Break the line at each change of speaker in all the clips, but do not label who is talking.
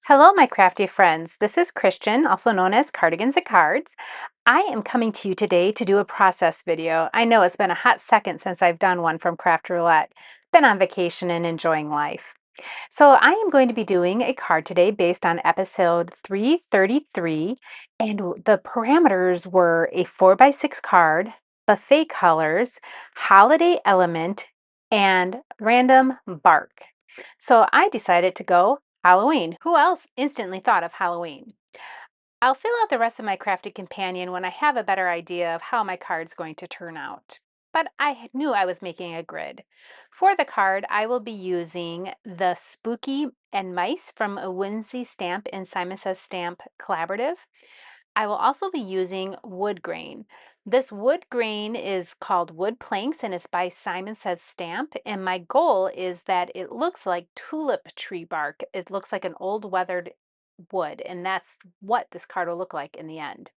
Hello, my crafty friends. This is Christian, also known as Cardigans and Cards. I am coming to you today to do a process video. I know it's been a hot second since I've done one from Craft Roulette. Been on vacation and enjoying life. So I am going to be doing a card today based on episode 333, and the parameters were a 4x6 card, buffet colors, holiday element, and random bark. So I decided to go Halloween. Who else instantly thought of Halloween? I'll fill out the rest of my crafty companion when I have a better idea of how my card's going to turn out. But I knew I was making a grid. For the card, I will be using the Spooky and Mice from a Whimsy Stamp and Simon Says Stamp collaborative. I will also be using wood grain. This wood grain is called Wood Planks and it's by Simon Says Stamp. And my goal is that it looks like tulip tree bark. It looks like an old weathered wood, and that's what this card will look like in the end.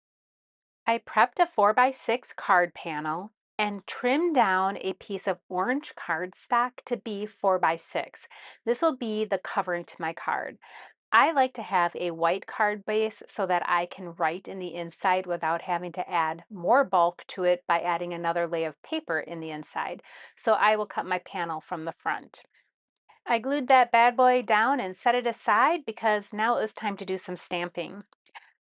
I prepped a 4x6 card panel and trimmed down a piece of orange cardstock to be 4x6. This will be the covering to my card. I like to have a white card base so that I can write in the inside without having to add more bulk to it by adding another layer of paper in the inside. So I will cut my panel from the front. I glued that bad boy down and set it aside because now it was time to do some stamping.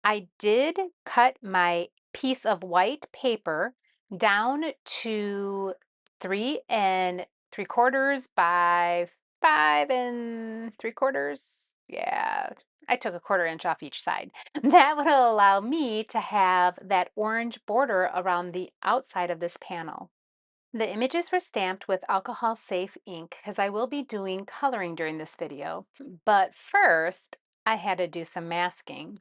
I did cut my piece of white paper down to 3 3/4 by 5 3/4. Yeah, I took a 1/4 inch off each side. That would allow me to have that orange border around the outside of this panel. The images were stamped with alcohol safe ink because I will be doing coloring during this video. But first, I had to do some masking.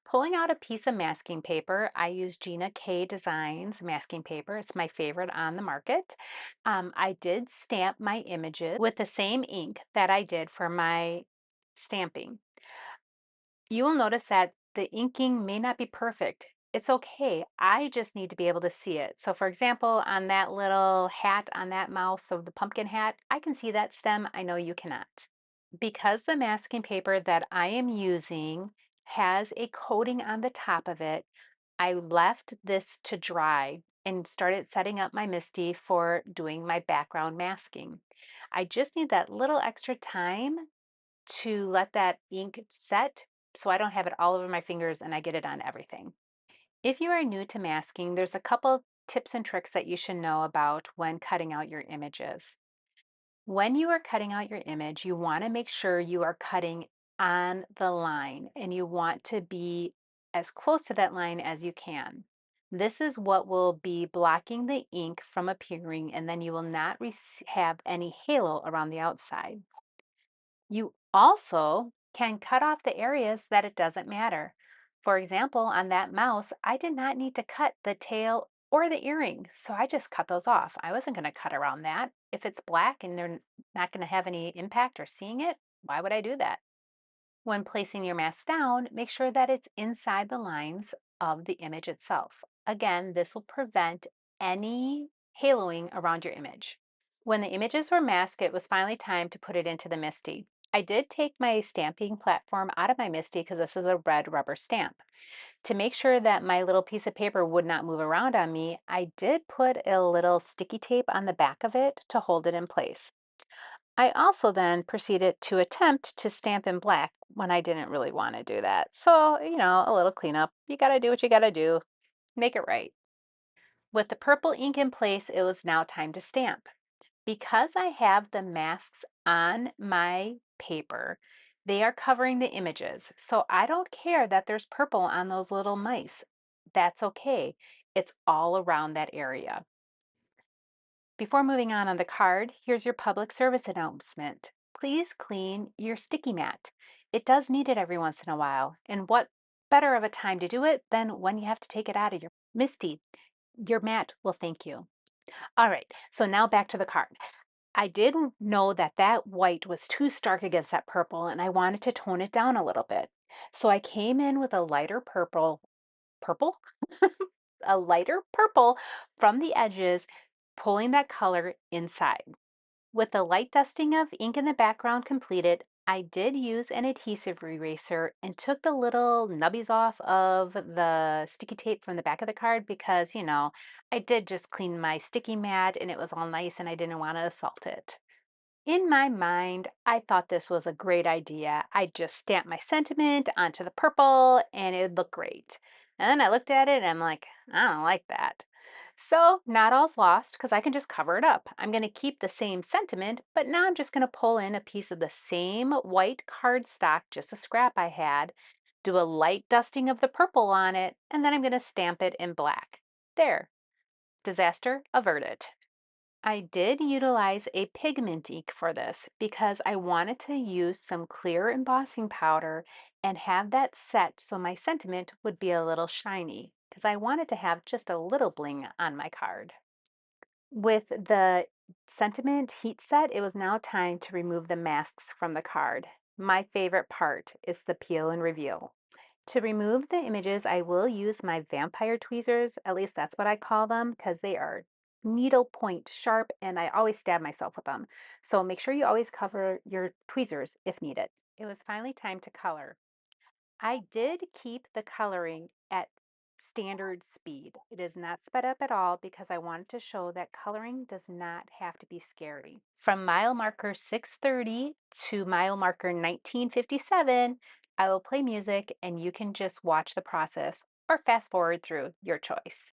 Pulling out a piece of masking paper, I used Gina K Designs masking paper. It's my favorite on the market. I did stamp my images with the same ink that I did for my stamping. You will notice that the inking may not be perfect. It's okay. I just need to be able to see it. So for example, on that little hat on that mouse of the pumpkin hat, I can see that stem. I know you cannot. Because the masking paper that I am using has a coating on the top of it, I left this to dry and started setting up my MISTI for doing my background masking. I just need that little extra time to let that ink set so I don't have it all over my fingers and I get it on everything. If you are new to masking, there's a couple tips and tricks that you should know about when cutting out your images. When you are cutting out your image, you want to make sure you are cutting on the line and you want to be as close to that line as you can. This is what will be blocking the ink from appearing, and then you will not have any halo around the outside. You also can cut off the areas that it doesn't matter. For example, on that mouse, I did not need to cut the tail or the earring, so I just cut those off. I wasn't going to cut around that. If it's black and they're not going to have any impact or seeing it, why would I do that? When placing your mask down, make sure that it's inside the lines of the image itself. Again, this will prevent any haloing around your image. When the images were masked, it was finally time to put it into the MISTI. I did take my stamping platform out of my MISTI because this is a red rubber stamp. To make sure that my little piece of paper would not move around on me, I did put a little sticky tape on the back of it to hold it in place. I also then proceeded to attempt to stamp in black when I didn't really want to do that. So, a little cleanup. You got to do what you got to do. Make it right. With the purple ink in place, it was now time to stamp. Because I have the masks on my paper, they are covering the images. So I don't care that there's purple on those little mice. That's okay. It's all around that area. Before moving on the card, here's your public service announcement. Please clean your sticky mat. It does need it every once in a while. And what better of a time to do it than when you have to take it out of your MISTI? Your mat will thank you. All right, so now back to the card. I did know that that white was too stark against that purple and I wanted to tone it down a little bit. So I came in with a lighter purple? A lighter purple from the edges, pulling that color inside. With the light dusting of ink in the background completed, I did use an adhesive eraser and took the little nubbies off of the sticky tape from the back of the card because, I did just clean my sticky mat and it was all nice and I didn't want to assault it. In my mind, I thought this was a great idea. I just stamped my sentiment onto the purple and it would look great. And then I looked at it and I'm like, I don't like that. So, not all's lost because I can just cover it up. I'm going to keep the same sentiment, but now I'm just going to pull in a piece of the same white cardstock, just a scrap I had, do a light dusting of the purple on it, and then I'm going to stamp it in black. There, disaster averted. I did utilize a pigment ink for this because I wanted to use some clear embossing powder and have that set so my sentiment would be a little shiny because I wanted to have just a little bling on my card. With the sentiment heat set, it was now time to remove the masks from the card. My favorite part is the peel and reveal. To remove the images, I will use my vampire tweezers. At least that's what I call them because they are needle point sharp and I always stab myself with them. So make sure you always cover your tweezers if needed. It was finally time to color. I did keep the coloring at standard speed. It is not sped up at all because I wanted to show that coloring does not have to be scary. From mile marker 630 to mile marker 1957, I will play music and you can just watch the process or fast forward through your choice.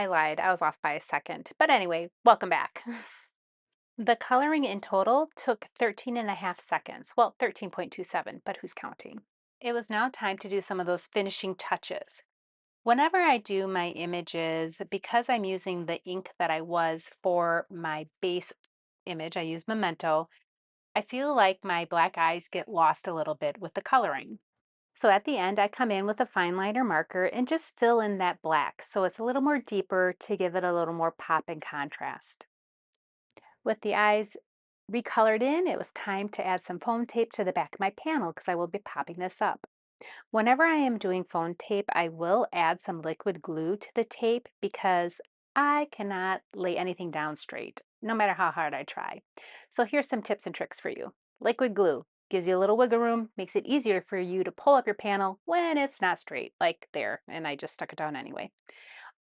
I lied. I was off by a second. But anyway, welcome back. The coloring in total took 13 and a half seconds. Well, 13.27, but who's counting? It was now time to do some of those finishing touches. Whenever I do my images, because I'm using the ink that I was for my base image, I use Memento, I feel like my black eyes get lost a little bit with the coloring. So at the end, I come in with a fine liner marker and just fill in that black so it's a little more deeper to give it a little more pop and contrast. With the eyes recolored in, it was time to add some foam tape to the back of my panel because I will be popping this up. Whenever I am doing foam tape, I will add some liquid glue to the tape because I cannot lay anything down straight, no matter how hard I try. So here's some tips and tricks for you. Liquid glue gives you a little wiggle room, makes it easier for you to pull up your panel when it's not straight, like there, and I just stuck it down anyway.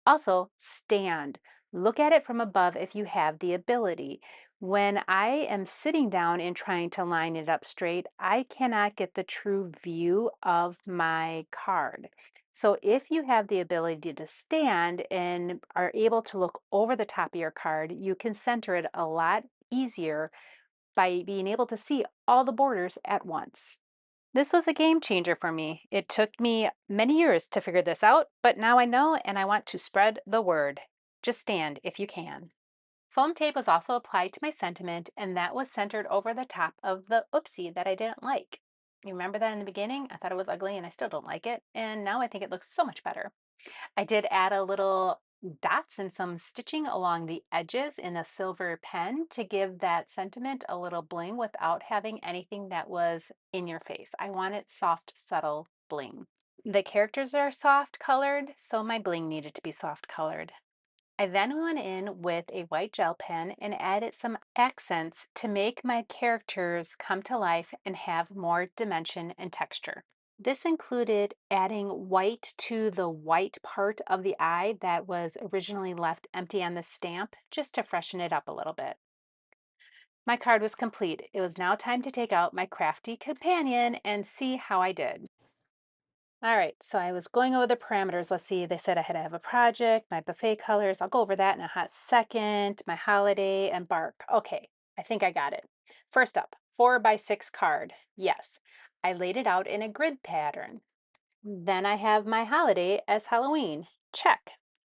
Also, stand. Look at it from above if you have the ability. When I am sitting down and trying to line it up straight, I cannot get the true view of my card. So if you have the ability to stand and are able to look over the top of your card, you can center it a lot easier by being able to see all the borders at once. This was a game changer for me. It took me many years to figure this out, but now I know and I want to spread the word. Just stand if you can. Foam tape was also applied to my sentiment, and that was centered over the top of the oopsie that I didn't like. You remember that in the beginning? I thought it was ugly and I still don't like it, and now I think it looks so much better. I did add a little dots and some stitching along the edges in a silver pen to give that sentiment a little bling without having anything that was in your face. I wanted soft, subtle bling. The characters are soft colored, so my bling needed to be soft colored. I then went in with a white gel pen and added some accents to make my characters come to life and have more dimension and texture. This included adding white to the white part of the eye that was originally left empty on the stamp, just to freshen it up a little bit. My card was complete. It was now time to take out my crafty companion and see how I did. All right, so I was going over the parameters. Let's see, they said I had to have a project, my buffet colors. I'll go over that in a hot second. My holiday and bark. Okay, I think I got it. First up, 4x6 card. Yes, I laid it out in a grid pattern. Then I have my holiday as Halloween. Check.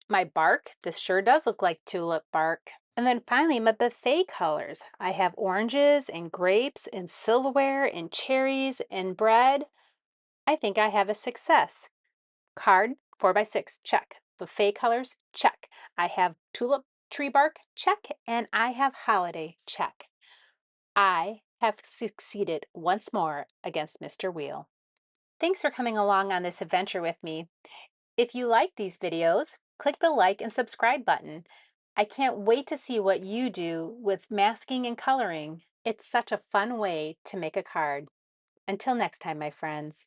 My bark, this sure does look like tulip bark. And then finally, my buffet colors. I have oranges and grapes and silverware and cherries and bread. I think I have a success. Card, 4x6, check. Buffet colors, check. I have tulip tree bark, check. And I have holiday, check. I have succeeded once more against Mr. Wheel. Thanks for coming along on this adventure with me. If you like these videos, click the like and subscribe button. I can't wait to see what you do with masking and coloring. It's such a fun way to make a card. Until next time, my friends.